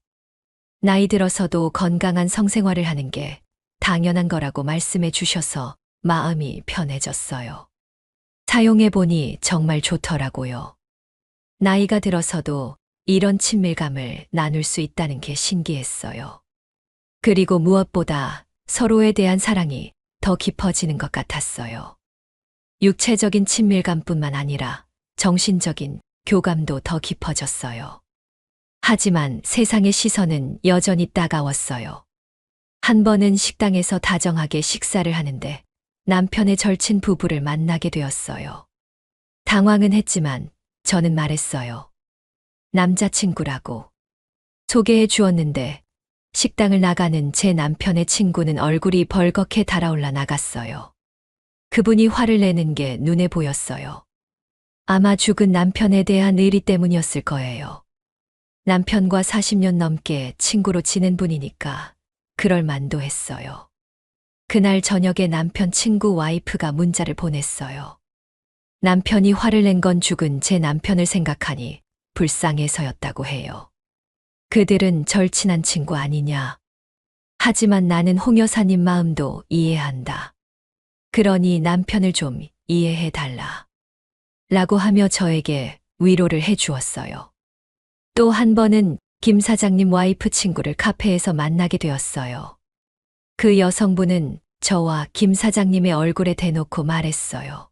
A: 나이 들어서도 건강한 성생활을 하는 게 당연한 거라고 말씀해 주셔서 마음이 편해졌어요. 사용해 보니 정말 좋더라고요. 나이가 들어서도 이런 친밀감을 나눌 수 있다는 게 신기했어요. 그리고 무엇보다 서로에 대한 사랑이 더 깊어지는 것 같았어요. 육체적인 친밀감뿐만 아니라 정신적인 교감도 더 깊어졌어요. 하지만 세상의 시선은 여전히 따가웠어요. 한 번은 식당에서 다정하게 식사를 하는데 남편의 절친 부부를 만나게 되었어요. 당황은 했지만 저는 말했어요. 남자친구라고. 소개해 주었는데 식당을 나가는 제 남편의 친구는 얼굴이 벌겋게 달아올라 나갔어요. 그분이 화를 내는 게 눈에 보였어요. 아마 죽은 남편에 대한 의리 때문이었을 거예요. 남편과 40년 넘게 친구로 지낸 분이니까 그럴 만도 했어요. 그날 저녁에 남편 친구 와이프가 문자를 보냈어요. 남편이 화를 낸 건 죽은 제 남편을 생각하니 불쌍해서였다고 해요. 그들은 절친한 친구 아니냐. 하지만 나는 홍 여사님 마음도 이해한다. 그러니 남편을 좀 이해해 달라. 라고 하며 저에게 위로를 해 주었어요. 또 한 번은 김 사장님 와이프 친구를 카페에서 만나게 되었어요. 그 여성분은 저와 김 사장님의 얼굴에 대놓고 말했어요.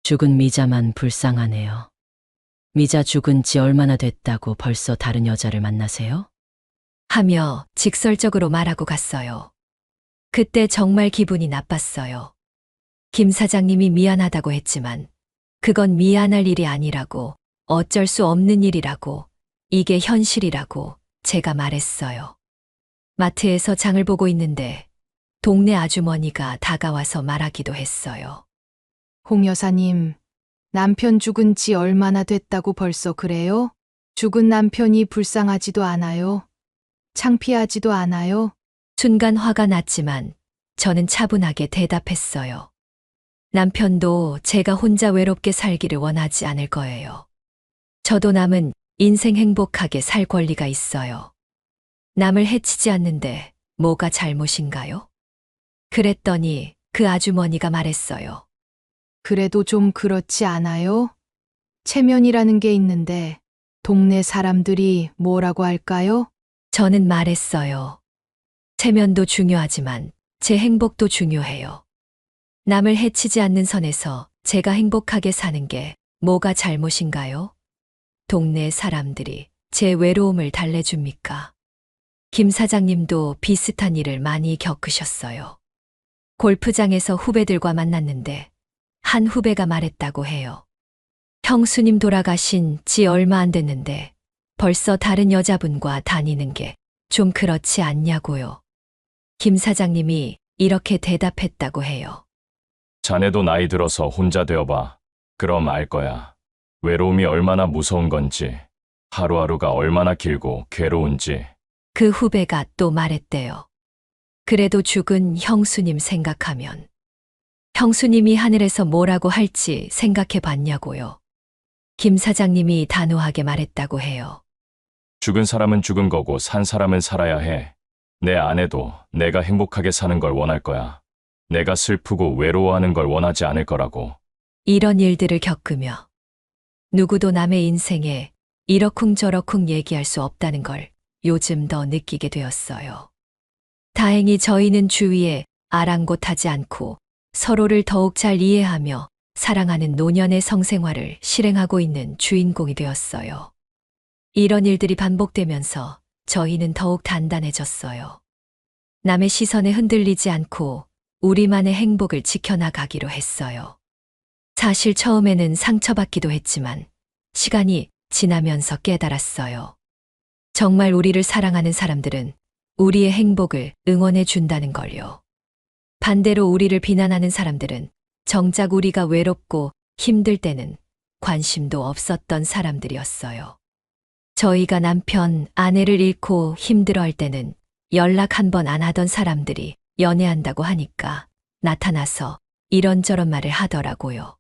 D: 죽은 미자만 불쌍하네요. 미자 죽은 지 얼마나 됐다고 벌써 다른 여자를 만나세요?
A: 하며 직설적으로 말하고 갔어요. 그때 정말 기분이 나빴어요. 김 사장님이 미안하다고 했지만 그건 미안할 일이 아니라고, 어쩔 수 없는 일이라고, 이게 현실이라고 제가 말했어요. 마트에서 장을 보고 있는데 동네 아주머니가 다가와서 말하기도 했어요.
E: 홍 여사님, 남편 죽은 지 얼마나 됐다고 벌써 그래요? 죽은 남편이 불쌍하지도 않아요? 창피하지도 않아요?
A: 순간 화가 났지만 저는 차분하게 대답했어요. 남편도 제가 혼자 외롭게 살기를 원하지 않을 거예요. 저도 남은 인생 행복하게 살 권리가 있어요. 남을 해치지 않는데 뭐가 잘못인가요? 그랬더니 그 아주머니가 말했어요.
E: 그래도 좀 그렇지 않아요? 체면이라는 게 있는데 동네 사람들이 뭐라고 할까요?
A: 저는 말했어요. 체면도 중요하지만 제 행복도 중요해요. 남을 해치지 않는 선에서 제가 행복하게 사는 게 뭐가 잘못인가요? 동네 사람들이 제 외로움을 달래줍니까? 김 사장님도 비슷한 일을 많이 겪으셨어요. 골프장에서 후배들과 만났는데 한 후배가 말했다고 해요. 형수님 돌아가신 지 얼마 안 됐는데 벌써 다른 여자분과 다니는 게 좀 그렇지 않냐고요. 김 사장님이 이렇게 대답했다고 해요.
C: 자네도 나이 들어서 혼자 되어봐. 그럼 알 거야. 외로움이 얼마나 무서운 건지, 하루하루가 얼마나 길고 괴로운지.
A: 그 후배가 또 말했대요. 그래도 죽은 형수님 생각하면 형수님이 하늘에서 뭐라고 할지 생각해 봤냐고요. 김 사장님이 단호하게 말했다고 해요.
C: 죽은 사람은 죽은 거고 산 사람은 살아야 해. 내 아내도 내가 행복하게 사는 걸 원할 거야. 내가 슬프고 외로워하는 걸 원하지 않을 거라고.
A: 이런 일들을 겪으며 누구도 남의 인생에 이러쿵저러쿵 얘기할 수 없다는 걸 요즘 더 느끼게 되었어요. 다행히 저희는 주위에 아랑곳하지 않고 서로를 더욱 잘 이해하며 사랑하는 노년의 성생활을 실행하고 있는 주인공이 되었어요. 이런 일들이 반복되면서 저희는 더욱 단단해졌어요. 남의 시선에 흔들리지 않고 우리만의 행복을 지켜나가기로 했어요. 사실 처음에는 상처받기도 했지만 시간이 지나면서 깨달았어요. 정말 우리를 사랑하는 사람들은 우리의 행복을 응원해 준다는 걸요. 반대로 우리를 비난하는 사람들은 정작 우리가 외롭고 힘들 때는 관심도 없었던 사람들이었어요. 저희가 남편, 아내를 잃고 힘들어할 때는 연락 한 번 안 하던 사람들이 연애한다고 하니까 나타나서 이런저런 말을 하더라고요.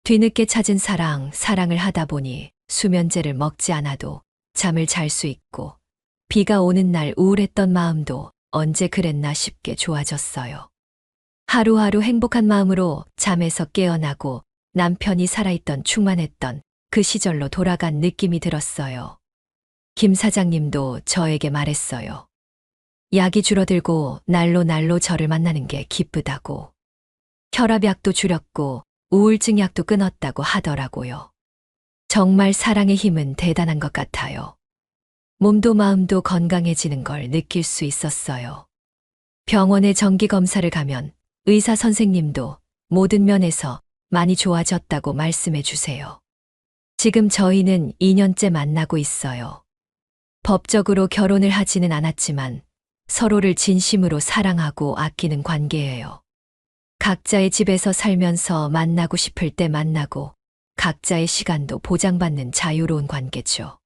A: 뒤늦게 찾은 사랑을 하다 보니 수면제를 먹지 않아도 잠을 잘 수 있고 비가 오는 날 우울했던 마음도 언제 그랬나 싶게 좋아졌어요. 하루하루 행복한 마음으로 잠에서 깨어나고 남편이 살아있던 충만했던 그 시절로 돌아간 느낌이 들었어요. 김 사장님도 저에게 말했어요. 약이 줄어들고 날로 저를 만나는 게 기쁘다고. 혈압약도 줄였고 우울증 약도 끊었다고 하더라고요. 정말 사랑의 힘은 대단한 것 같아요. 몸도 마음도 건강해지는 걸 느낄 수 있었어요. 병원에 정기 검사를 가면 의사 선생님도 모든 면에서 많이 좋아졌다고 말씀해 주세요. 지금 저희는 2년째 만나고 있어요. 법적으로 결혼을 하지는 않았지만 서로를 진심으로 사랑하고 아끼는 관계예요. 각자의 집에서 살면서 만나고 싶을 때 만나고 각자의 시간도 보장받는 자유로운 관계죠.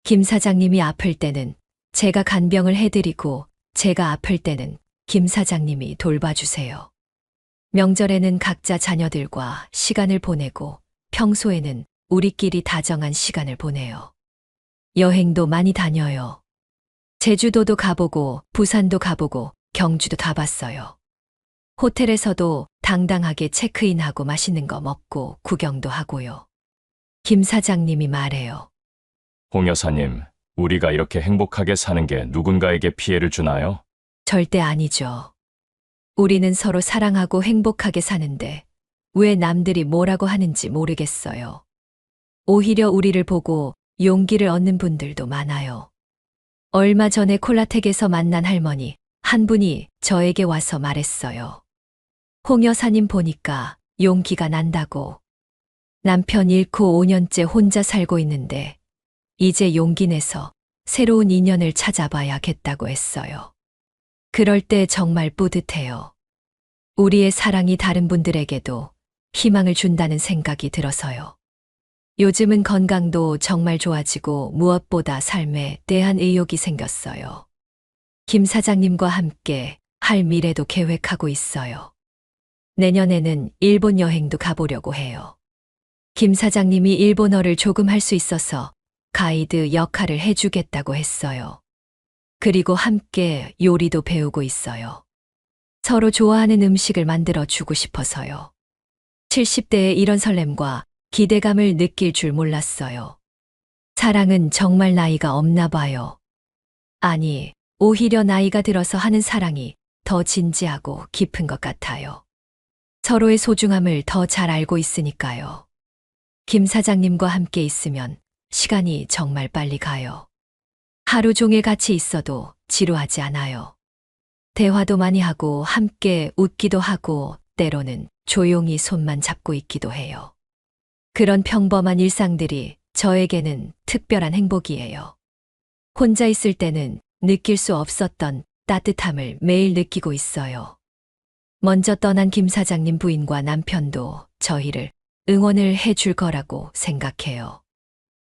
A: 김 사장님이 아플 때는 제가 간병을 해드리고 제가 아플 때는 김 사장님이 돌봐주세요. 명절에는 각자 자녀들과 시간을 보내고 평소에는 우리끼리 다정한 시간을 보내요. 여행도 많이 다녀요. 제주도도 가보고 부산도 가보고 경주도 가봤어요. 호텔에서도 당당하게 체크인하고 맛있는 거 먹고 구경도 하고요. 김 사장님이 말해요.
C: 홍 여사님, 우리가 이렇게 행복하게 사는 게 누군가에게 피해를 주나요?
A: 절대 아니죠. 우리는 서로 사랑하고 행복하게 사는데 왜 남들이 뭐라고 하는지 모르겠어요. 오히려 우리를 보고 용기를 얻는 분들도 많아요. 얼마 전에 콜라텍에서 만난 할머니 한 분이 저에게 와서 말했어요. 홍 여사님 보니까 용기가 난다고. 남편 잃고 5년째 혼자 살고 있는데 이제 용기 내서 새로운 인연을 찾아봐야겠다고 했어요. 그럴 때 정말 뿌듯해요. 우리의 사랑이 다른 분들에게도 희망을 준다는 생각이 들어서요. 요즘은 건강도 정말 좋아지고 무엇보다 삶에 대한 의욕이 생겼어요. 김 사장님과 함께 할 미래도 계획하고 있어요. 내년에는 일본 여행도 가보려고 해요. 김 사장님이 일본어를 조금 할 수 있어서 가이드 역할을 해주겠다고 했어요. 그리고 함께 요리도 배우고 있어요. 서로 좋아하는 음식을 만들어 주고 싶어서요. 70대의 이런 설렘과 기대감을 느낄 줄 몰랐어요. 사랑은 정말 나이가 없나 봐요. 아니, 오히려 나이가 들어서 하는 사랑이 더 진지하고 깊은 것 같아요. 서로의 소중함을 더 잘 알고 있으니까요. 김 사장님과 함께 있으면 시간이 정말 빨리 가요. 하루 종일 같이 있어도 지루하지 않아요. 대화도 많이 하고 함께 웃기도 하고 때로는 조용히 손만 잡고 있기도 해요. 그런 평범한 일상들이 저에게는 특별한 행복이에요. 혼자 있을 때는 느낄 수 없었던 따뜻함을 매일 느끼고 있어요. 먼저 떠난 김 사장님 부인과 남편도 저희를 응원을 해줄 거라고 생각해요.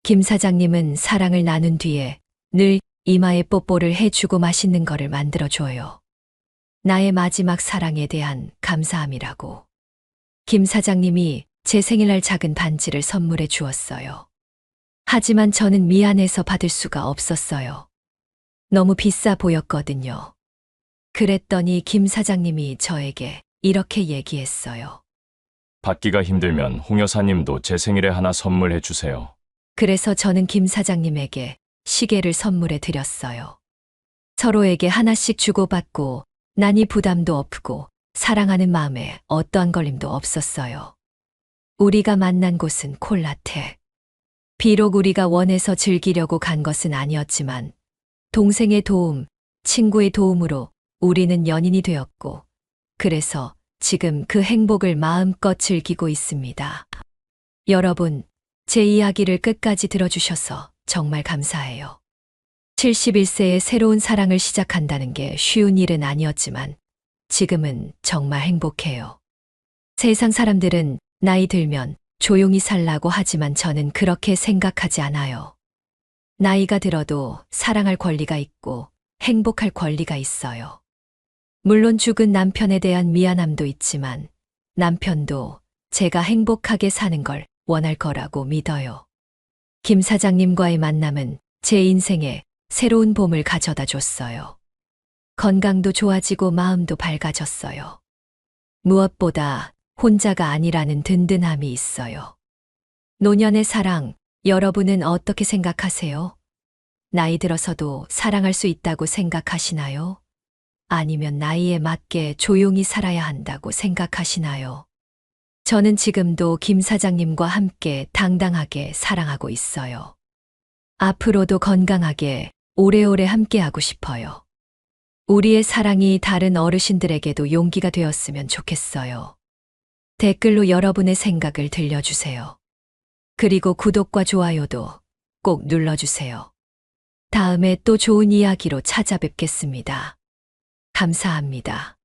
A: 김 사장님은 사랑을 나눈 뒤에 늘 이마에 뽀뽀를 해주고 맛있는 거를 만들어줘요. 나의 마지막 사랑에 대한 감사함이라고. 김 사장님이 제 생일날 작은 반지를 선물해 주었어요. 하지만 저는 미안해서 받을 수가 없었어요. 너무 비싸 보였거든요. 그랬더니 김 사장님이 저에게 이렇게 얘기했어요.
C: 받기가 힘들면 홍 여사님도 제 생일에 하나 선물해 주세요.
A: 그래서 저는 김 사장님에게 시계를 선물해 드렸어요. 서로에게 하나씩 주고받고 나니 부담도 없고 사랑하는 마음에 어떠한 걸림도 없었어요. 우리가 만난 곳은 콜라텍. 비록 우리가 원해서 즐기려고 간 것은 아니었지만 동생의 도움, 친구의 도움으로 우리는 연인이 되었고 그래서 지금 그 행복을 마음껏 즐기고 있습니다. 여러분, 제 이야기를 끝까지 들어주셔서 정말 감사해요. 71세에 새로운 사랑을 시작한다는 게 쉬운 일은 아니었지만 지금은 정말 행복해요. 세상 사람들은 나이 들면 조용히 살라고 하지만 저는 그렇게 생각하지 않아요. 나이가 들어도 사랑할 권리가 있고 행복할 권리가 있어요. 물론 죽은 남편에 대한 미안함도 있지만 남편도 제가 행복하게 사는 걸 원할 거라고 믿어요. 김 사장님과의 만남은 제 인생에 새로운 봄을 가져다 줬어요. 건강도 좋아지고 마음도 밝아졌어요. 무엇보다 혼자가 아니라는 든든함이 있어요. 노년의 사랑, 여러분은 어떻게 생각하세요? 나이 들어서도 사랑할 수 있다고 생각하시나요? 아니면 나이에 맞게 조용히 살아야 한다고 생각하시나요? 저는 지금도 김 사장님과 함께 당당하게 사랑하고 있어요. 앞으로도 건강하게 오래오래 함께하고 싶어요. 우리의 사랑이 다른 어르신들에게도 용기가 되었으면 좋겠어요. 댓글로 여러분의 생각을 들려주세요. 그리고 구독과 좋아요도 꼭 눌러주세요. 다음에 또 좋은 이야기로 찾아뵙겠습니다. 감사합니다.